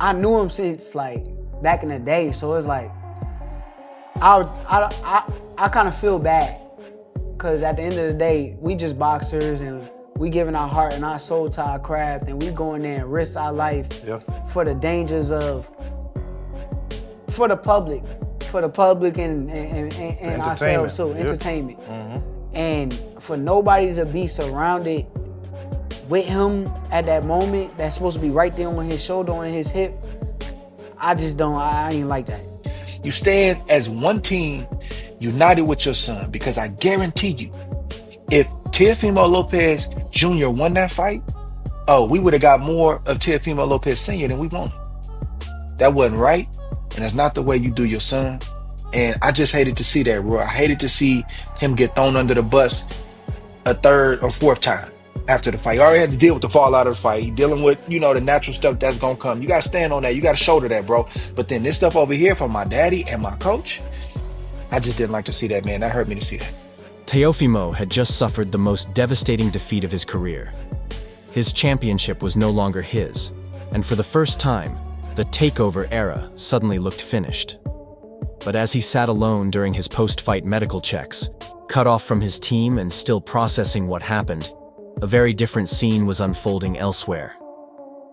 I knew him since like back in the day, so it's like I kind of feel bad because at the end of the day, we just boxers and we giving our heart and our soul to our craft, and we go in there and risk our life for the dangers of for the public and ourselves too, entertainment. And for nobody to be surrounded with him at that moment, that's supposed to be right there on his shoulder, on his hip, I ain't like that. You stand as one team, united with your son, because I guarantee you, if Teofimo Lopez Jr. won that fight, we would have got more of Teofimo Lopez Sr. than we wanted. That wasn't right, and that's not the way you do your son. And I just hated to see that, Roy. I hated to see him get thrown under the bus a third or fourth time after the fight. You already had to deal with the fallout of the fight. You're dealing with, the natural stuff that's gonna come. You gotta stand on that. You gotta shoulder that, bro. But then this stuff over here from my daddy and my coach, I just didn't like to see that, man. That hurt me to see that. Teofimo had just suffered the most devastating defeat of his career. His championship was no longer his, and for the first time, the takeover era suddenly looked finished. But as he sat alone during his post-fight medical checks, cut off from his team and still processing what happened, a very different scene was unfolding elsewhere.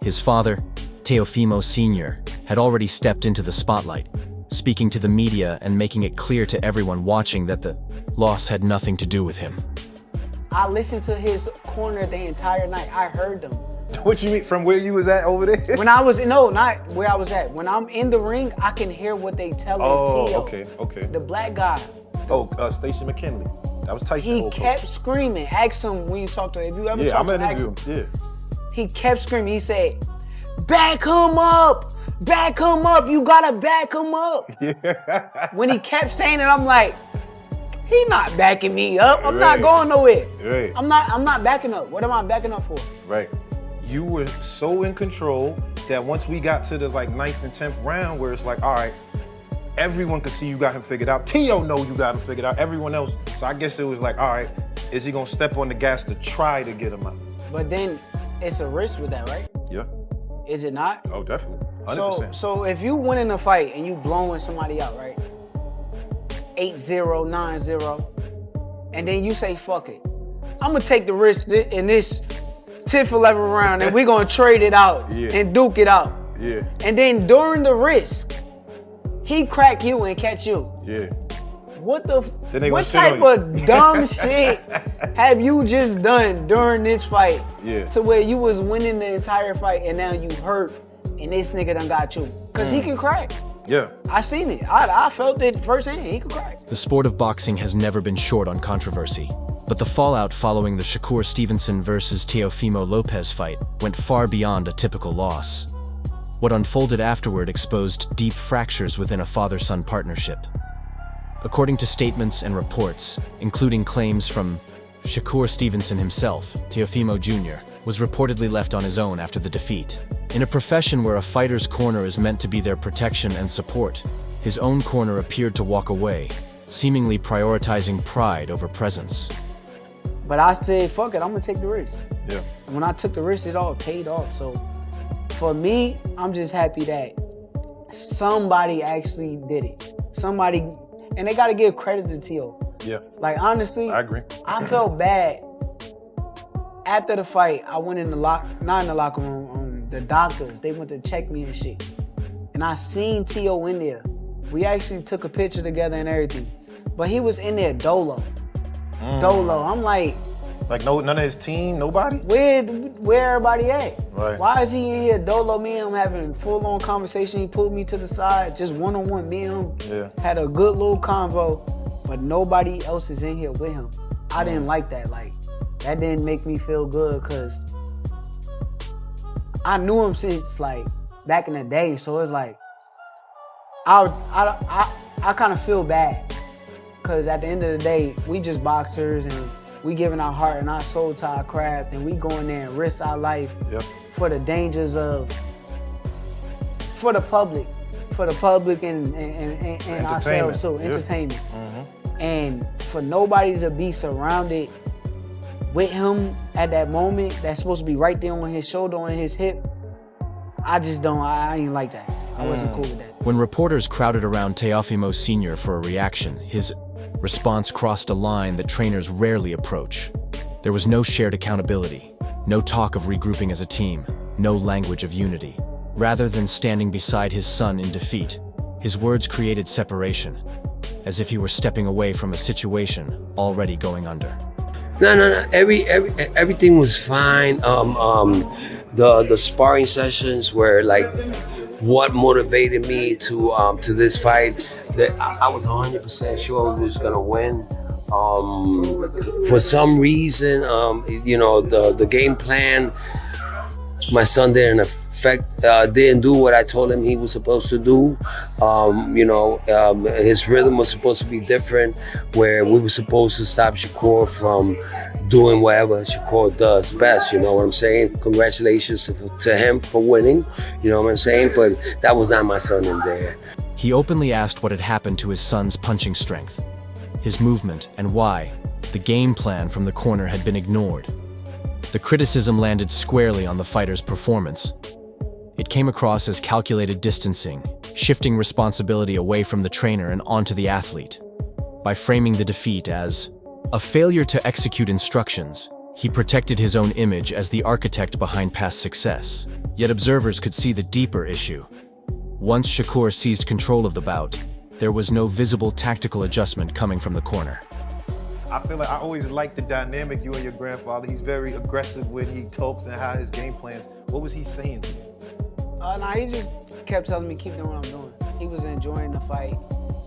His father, Teofimo Sr., had already stepped into the spotlight, speaking to the media and making it clear to everyone watching that the loss had nothing to do with him. I listened to his corner the entire night. I heard them. What you mean, from where you was at over there? When I was, no, not where I was at. When I'm in the ring, I can hear what they telling Tio. Okay. The black guy. Stacey McKinley. That was Tyson. He kept screaming. Ask him when you talk to him. If you ever Yeah, talk I'm to him, at ask him. Yeah. He kept screaming. He said, back him up. Back him up. You gotta back him up. Yeah. When he kept saying it, I'm like, he not backing me up. I'm not going nowhere. Right. I'm not backing up. What am I backing up for? Right. You were so in control that once we got to the 9th and 10th round, where it's like, all right, everyone could see you got him figured out. Tio know you got him figured out. Everyone else. So I guess it was like, all right, is he gonna step on the gas to try to get him out? But then it's a risk with that, right? Yeah. Is it not? Oh, definitely. 100%. So if you win in a fight and you blowing somebody out, right? 8-0, 9-0, and then you say, fuck it. I'm gonna take the risk in this 10th, 11th round, and we're gonna trade it out and duke it out. Yeah. And then during the risk, he crack you and catch you. Yeah. What on type of dumb shit have you just done during this fight to where you was winning the entire fight and now you hurt and this nigga done got you? Cause he can crack. Yeah. I seen it. I felt it firsthand. He can crack. The sport of boxing has never been short on controversy, but the fallout following the Shakur Stevenson versus Teofimo Lopez fight went far beyond a typical loss. What unfolded afterward exposed deep fractures within a father-son partnership. According to statements and reports, including claims from Shakur Stevenson himself, Teofimo Jr. was reportedly left on his own after the defeat. In a profession where a fighter's corner is meant to be their protection and support, his own corner appeared to walk away, seemingly prioritizing pride over presence. But I said, fuck it, I'm gonna take the risk. Yeah. And when I took the risk, it all paid off. So for me, I'm just happy that somebody actually did it. Somebody, and they gotta give credit to Tio. Yeah. Like honestly, I agree. I felt bad. After the fight, I went in the not in the locker room, the doctors, they went to check me and shit. And I seen Tio in there. We actually took a picture together and everything. But he was in there dolo. Dolo. I'm like none of his team, nobody? Where everybody at? Right. Why is he in here dolo? Me and him having a full-on conversation. He pulled me to the side, just one-on-one. Me and him had a good little convo, but nobody else is in here with him. I didn't like that. Like, that didn't make me feel good because I knew him since like back in the day. So it's like, I kind of feel bad because at the end of the day, we just boxers and we giving our heart and our soul to our craft, and we go in there and risk our life for the dangers of, for the public and ourselves too, entertainment. And for nobody to be surrounded with him at that moment, that's supposed to be right there on his shoulder, on his hip, I just don't, I ain't like that. I wasn't cool with that. When reporters crowded around Teofimo Sr. for a reaction, his response crossed a line that trainers rarely approach. There was no shared accountability, no talk of regrouping as a team, no language of unity. Rather than standing beside his son in defeat, his words created separation, as if he were stepping away from a situation already going under. No. Everything was fine. The sparring sessions were like what motivated me to this fight. That I was 100% sure we was gonna win. For some reason, the game plan, my son didn't do what I told him he was supposed to do. His rhythm was supposed to be different, where we were supposed to stop Shakur from doing whatever Shakur does best, you know what I'm saying? Congratulations to him for winning, you know what I'm saying? But that was not my son in there. He openly asked what had happened to his son's punching strength, his movement, and why the game plan from the corner had been ignored. The criticism landed squarely on the fighter's performance. It came across as calculated distancing, shifting responsibility away from the trainer and onto the athlete. By framing the defeat as a failure to execute instructions, he protected his own image as the architect behind past success. Yet observers could see the deeper issue. Once Shakur seized control of the bout, there was no visible tactical adjustment coming from the corner. I feel like I always liked the dynamic you and your grandfather. He's very aggressive when he talks and how his game plans. What was he saying to you? He just kept telling me keep doing what I'm doing. He was enjoying the fight.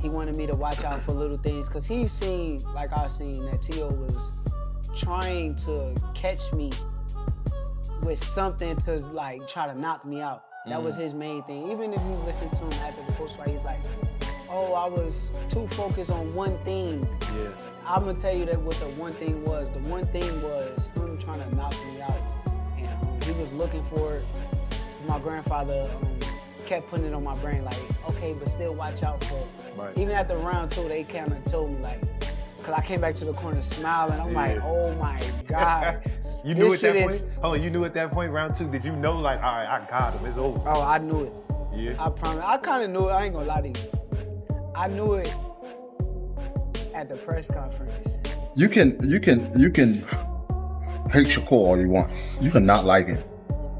He wanted me to watch out for little things because he seen, like I seen, that Tio was trying to catch me with something to like try to knock me out. That was his main thing. Even if you listen to him after the post fight, he's like, oh, I was too focused on one thing. Yeah. I'm gonna tell you that what the one thing was. The one thing was him trying to knock me out. And he was looking for it. My grandfather kept putting it on my brain like, okay, but still watch out for it. Right. Even after round 2, they kind of told me like, cause I came back to the corner smiling. I'm like, oh my God. You knew at that point? Hold on, you knew at that point, round 2, did you know like, all right, I got him, it's over? Oh, I knew it. Yeah. I promise. I kind of knew it. I ain't gonna lie to you. I knew it at the press conference. You can hate Shakur all you want. You can not like him,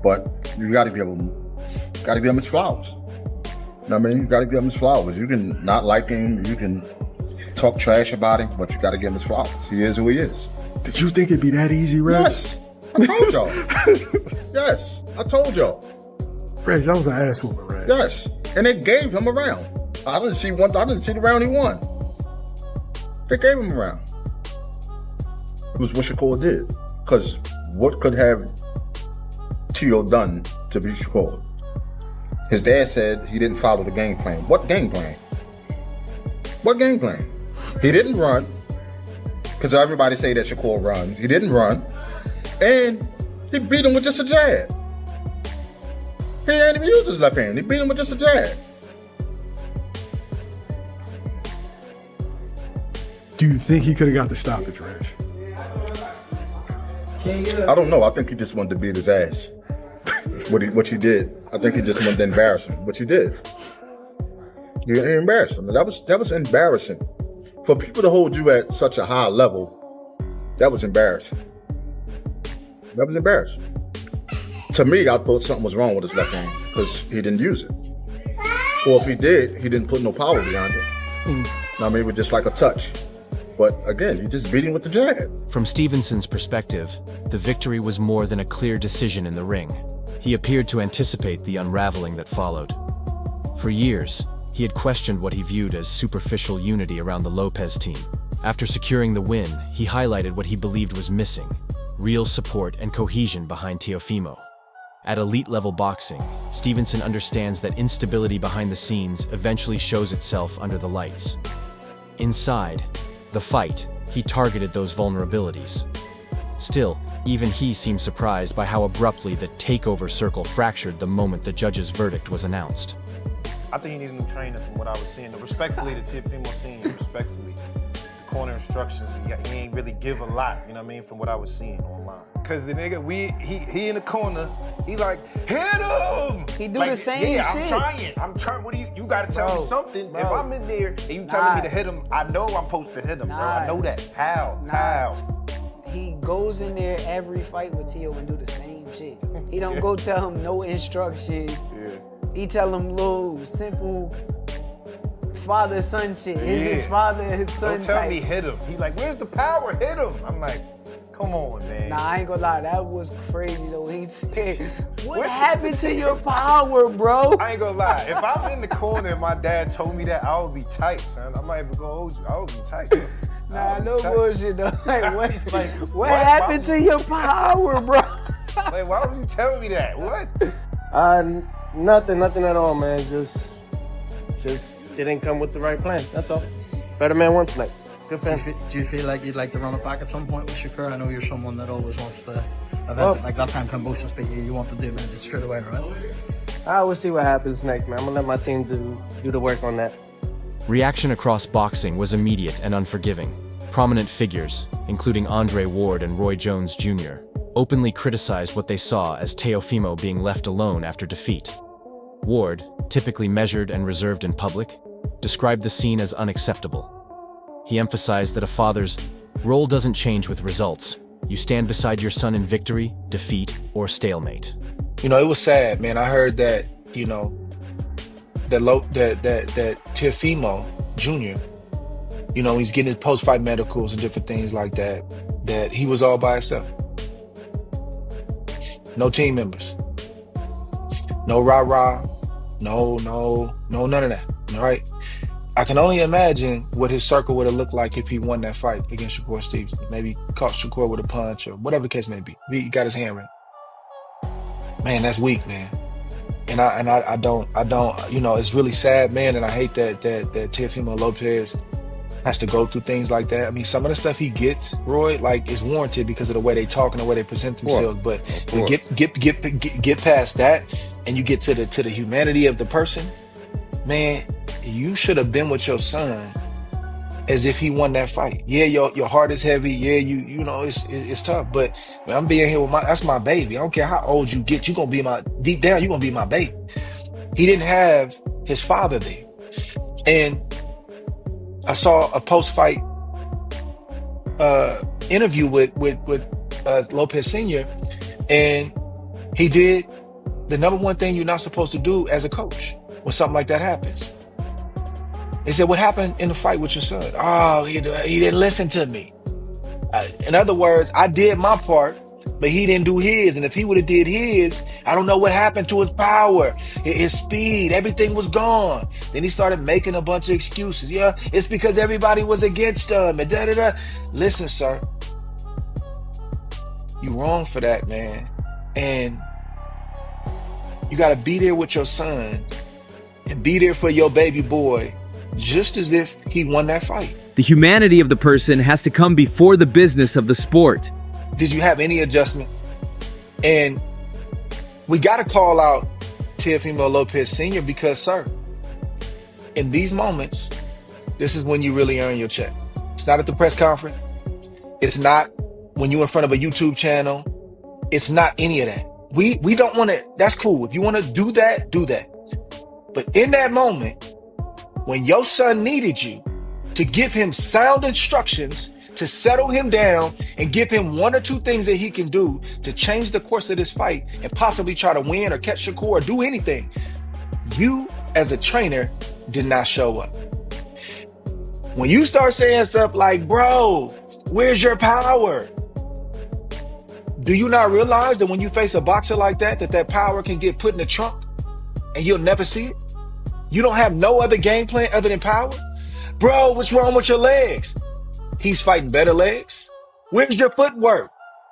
but you got to give him his flowers. You know what I mean? You got to give him his flowers. You can not like him. You can talk trash about him, but you got to give him his flowers. He is who he is. Did you think it'd be that easy, Reg? Yes, I told y'all. Yes, I told y'all. Reg, that was an ass whooping, Reg. Yes, and they gave him a round. I didn't see the round he won. They gave him a round. It was what Shakur did. Because what could have Tio done to beat Shakur? His dad said he didn't follow the game plan. What game plan? What game plan? He didn't run. Because everybody say that Shakur runs. He didn't run. And he beat him with just a jab. He ain't even used his left hand. He beat him with just a jab. Do you think he could have got the stoppage, Reg? I don't know. I think he just wanted to beat his ass. What he did. I think he just wanted to embarrass him. What you did. You embarrassed him. That was embarrassing. For people to hold you at such a high level, that was embarrassing. That was embarrassing. To me, I thought something was wrong with his left hand because he didn't use it. Or if he did, he didn't put no power behind it. I mean, it was just like a touch. But again, he just beat him with the jab. From Stevenson's perspective, the victory was more than a clear decision in the ring. He appeared to anticipate the unraveling that followed. For years, he had questioned what he viewed as superficial unity around the Lopez team. After securing the win, he highlighted what he believed was missing: real support and cohesion behind Teofimo. At elite-level boxing, Stevenson understands that instability behind the scenes eventually shows itself under the lights. Inside the fight, he targeted those vulnerabilities. Still, even he seemed surprised by how abruptly the takeover circle fractured the moment the judge's verdict was announced. I think he needs a new trainer from what I was seeing. Respectfully to Teofimo Sr, respectfully. The corner instructions. He ain't really give a lot, you know what I mean, from what I was seeing online. Cause the nigga, he in the corner, he like, hit him! He do like, the same yeah, shit. I'm trying, what do you gotta tell me something. Bro. If I'm in there and you telling me to hit him, I know I'm supposed to hit him, bro. I know that. How? He goes in there every fight with Tio and do the same shit. He don't go tell him no instructions. Yeah. He tell him little simple father-son shit. It's his father and his son Don't tell type. me hit him. He like, where's the power? Hit him. I'm like, come on, man. Nah, I ain't gonna lie, that was crazy though. He said, what happened to your power, bro? I ain't gonna lie. If I'm in the corner and my dad told me that, I would be tight, son. I'm not even gonna hold you. I would be tight. Nah, no bullshit though. Like, what what? happened to your power, bro? Like, why would you tell me that? What? Nothing at all, man. Just didn't come with the right plan. That's all. Better man wins tonight. Good fan. Do you feel like you'd like to run it back at some point with Shakur? I know you're someone that always wants to, like that time Cambodia speak, you want to do it straight away, right? I will see what happens next, man. I'm gonna let my team do the work on that. Reaction across boxing was immediate and unforgiving. Prominent figures, including Andre Ward and Roy Jones Jr., openly criticized what they saw as Teofimo being left alone after defeat. Ward, typically measured and reserved in public, described the scene as unacceptable. He emphasized that a father's role doesn't change with results. You stand beside your son in victory, defeat, or stalemate. You know, it was sad, man. I heard that, you know, that Teofimo Jr., you know, he's getting his post-fight medicals and different things like that, that he was all by himself. No team members. No rah-rah. No, none of that. All right? I can only imagine what his circle would have looked like if he won that fight against Shakur Stevenson. Maybe caught Shakur with a punch or whatever the case may be. He got his hand raised. Man, that's weak, man. And I don't, you know, it's really sad, man, and I hate that Teofimo Lopez has to go through things like that. I mean, some of the stuff he gets, Roy, like, is warranted because of the way they talk and the way they present themselves. But get past that, and you get to the humanity of the person, man. You should have been with your son as if he won that fight. Yeah, your heart is heavy. Yeah, you know it's tough. But when I'm being here with that's my baby. I don't care how old you get. You gonna be deep down. You gonna be my baby. He didn't have his father there, and I saw a post-fight interview with Lopez Sr. and he did the number one thing you're not supposed to do as a coach when something like that happens. He said, what happened in the fight with your son? Oh, he didn't listen to me. In other words, I did my part, but he didn't do his. And if he would have did his, I don't know what happened to his power, his speed, everything was gone. Then he started making a bunch of excuses. Yeah, it's because everybody was against him and da-da-da. Listen, sir, you wrong for that, man. And you got to be there with your son and be there for your baby boy, just as if he won that fight. The humanity of the person has to come before the business of the sport. Did you have any adjustment? And we got to call out Teofimo Lopez Sr. because, sir, in these moments, this is when you really earn your check. It's not at the press conference. It's not when you're in front of a YouTube channel. It's not any of that. We don't want to. That's cool. If you want to do that, do that. But in that moment, when your son needed you to give him sound instructions, to settle him down and give him one or two things that he can do to change the course of this fight and possibly try to win or catch Shakur or do anything, you as a trainer did not show up. When you start saying stuff like, bro, where's your power? Do you not realize that when you face a boxer like that power can get put in the trunk and you'll never see it? You don't have no other game plan other than power? Bro, what's wrong with your legs? He's fighting better legs. Where's your footwork?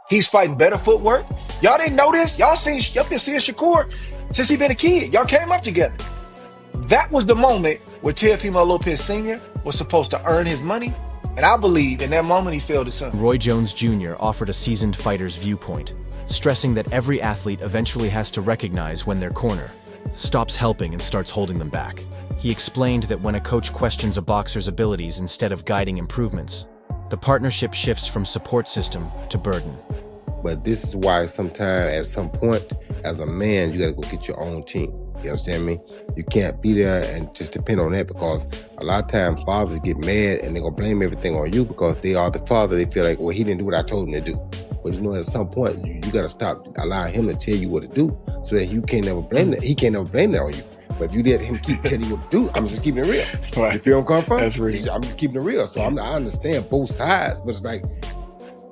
He's fighting better footwork. Y'all didn't know this? Y'all been seeing Shakur since he been a kid. Y'all came up together. That was the moment where Teofimo Lopez Sr. was supposed to earn his money. And I believe in that moment he failed his son. Roy Jones Jr. offered a seasoned fighter's viewpoint, stressing that every athlete eventually has to recognize when their corner stops helping and starts holding them back. He explained that when a coach questions a boxer's abilities instead of guiding improvements, The partnership shifts from support system to burden. But this is why sometimes, at some point, as a man, you got to go get your own team. You understand me? You can't be there and just depend on that, because a lot of times fathers get mad and they're going to blame everything on you because they are the father. They feel like, well, he didn't do what I told him to do. But you know, at some point, you got to stop allowing him to tell you what to do, so that you can't never blame that. He can't never blame that on you. But if you let him keep telling you what to do, I'm just keeping it real. Right. You feel where I'm coming from? That's real. I'm just keeping it real. So I understand both sides, but it's like,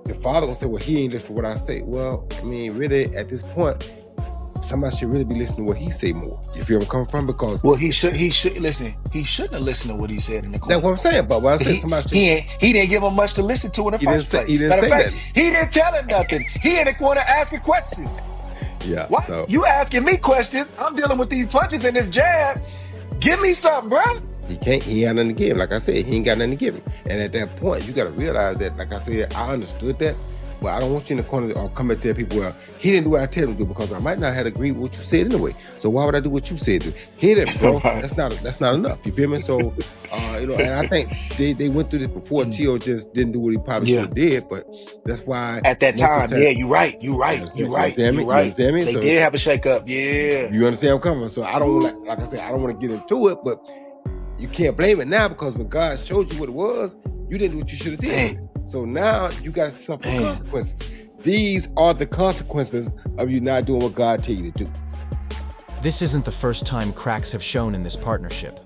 the father gonna say, well, he ain't listen to what I say. Well, I mean, really, at this point, somebody should really be listening to what he say more. You feel where I'm coming from? Because he should listen. He shouldn't have listened to what he said in the corner. That's what I'm saying. But what I said, somebody should. He didn't give him much to listen to in the first place. He didn't say that. He didn't tell him nothing. He in the corner asking questions. Yeah. Why? So You asking me questions? I'm dealing with these punches and this jab. Give me something, bro. he ain't nothing to give him. Like I said, he ain't got nothing to give him. And at that point, you got to realize that, like I said, I understood that. But I don't want you in the corner or come and tell people, well, he didn't do what I tell him to do, because I might not have agreed with what you said anyway. So why would I do what you said to? Hit it, bro. That's not enough. You feel me? So, and I think they went through this before. Tio just didn't do what he probably should have did, but that's why at that time, you're right. You understand me? They so, did have a shakeup. Yeah. You understand where I'm coming from? So I don't like I said, I don't want to get into it, but you can't blame it now, because when God showed you what it was, you didn't do what you should have did. So now you got to suffer consequences. These are the consequences of you not doing what God tell you to do. This isn't the first time cracks have shown in this partnership.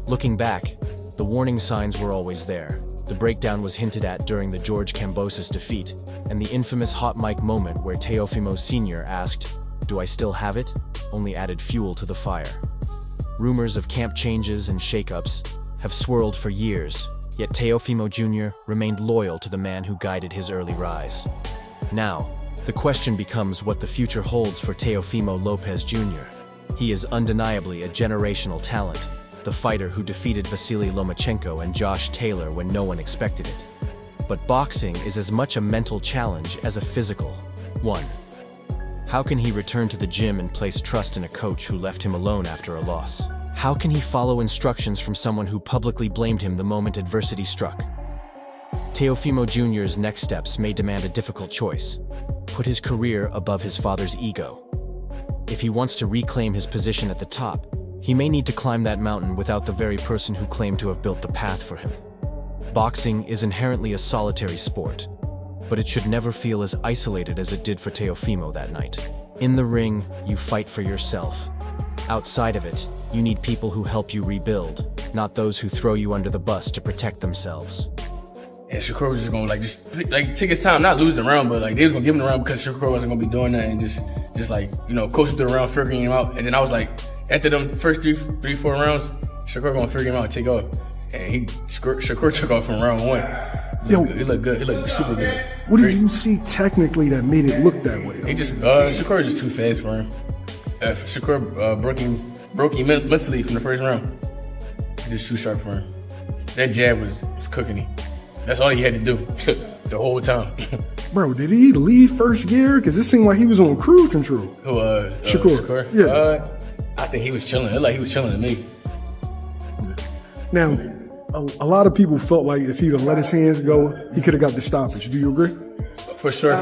Looking back, the warning signs were always there. The breakdown was hinted at during the George Kambosos defeat, and the infamous hot mic moment where Teofimo Sr. asked, "Do I still have it?" only added fuel to the fire. Rumors of camp changes and shakeups have swirled for years, yet Teofimo Jr. remained loyal to the man who guided his early rise. Now, the question becomes what the future holds for Teofimo Lopez Sr. He is undeniably a generational talent, the fighter who defeated Vasily Lomachenko and Josh Taylor when no one expected it. But boxing is as much a mental challenge as a physical one. How can he return to the gym and place trust in a coach who left him alone after a loss? How can he follow instructions from someone who publicly blamed him the moment adversity struck? Teofimo Jr.'s next steps may demand a difficult choice: put his career above his father's ego. If he wants to reclaim his position at the top, he may need to climb that mountain without the very person who claimed to have built the path for him. Boxing is inherently a solitary sport, but it should never feel as isolated as it did for Teofimo that night. In the ring, you fight for yourself. Outside of it, you need people who help you rebuild, not those who throw you under the bus to protect themselves. And Shakur was just gonna take his time, not lose the round, but they was gonna give him the round because Shakur wasn't gonna be doing that, and just coach him through the round, figuring him out. And then I was like, after them first three, 4 rounds, Shakur gonna figure him out and take off. And Shakur took off from round 1. It looked good. It looked super good. What did you see technically that made it look that way? Shakur is just too fast for him. Shakur broke him mentally from the first round. Just too sharp for him. That jab was cooking him. That's all he had to do the whole time. Bro, did he leave first gear? Because it seemed like he was on cruise control. Shakur? Yeah. I think he was chilling. It looked like he was chilling to me. Now, a lot of people felt like if he'd have let his hands go, he could have got the stoppage. Do you agree? For sure.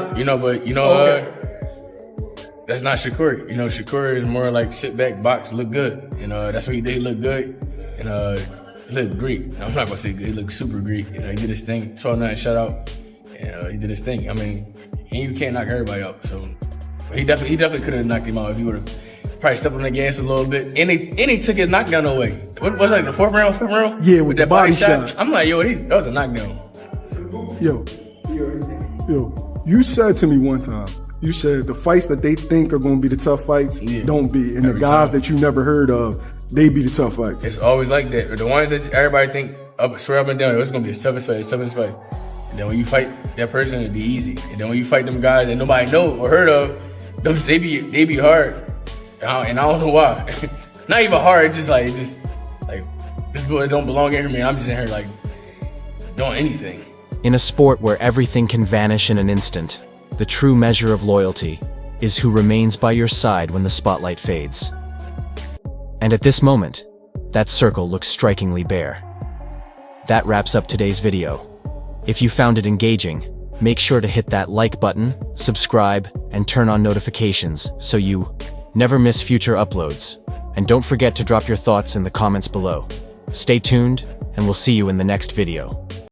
That's not Shakur. Shakur is more like sit back, box, look good. That's what he did. He looked good. And he looked Greek. I'm not gonna say good. He looked super Greek. He did his thing. 12-9 shutout. And he did his thing. I mean, and you can't knock everybody out. So he definitely could have knocked him out if he would have probably stepped on the gas a little bit. And he took his knockdown away. What was it, the fourth round? Yeah, with that body shot. I'm like, that was a knockdown. Yo, you said to me one time, you said the fights that they think are going to be the tough fights don't be. And the guys that you never heard of, they be the tough fights. It's always like that. The ones that everybody think, swear up and down, it's going to be the toughest fight. And then when you fight that person, it'd be easy. And then when you fight them guys that nobody know or heard of, they be hard. And I don't know why. Not even hard, just like this boy don't belong in here, man. I'm just in here like doing anything. In a sport where everything can vanish in an instant, the true measure of loyalty is who remains by your side when the spotlight fades. And at this moment, that circle looks strikingly bare. That wraps up today's video. If you found it engaging, make sure to hit that like button, subscribe, and turn on notifications so you never miss future uploads. And don't forget to drop your thoughts in the comments below. Stay tuned, and we'll see you in the next video.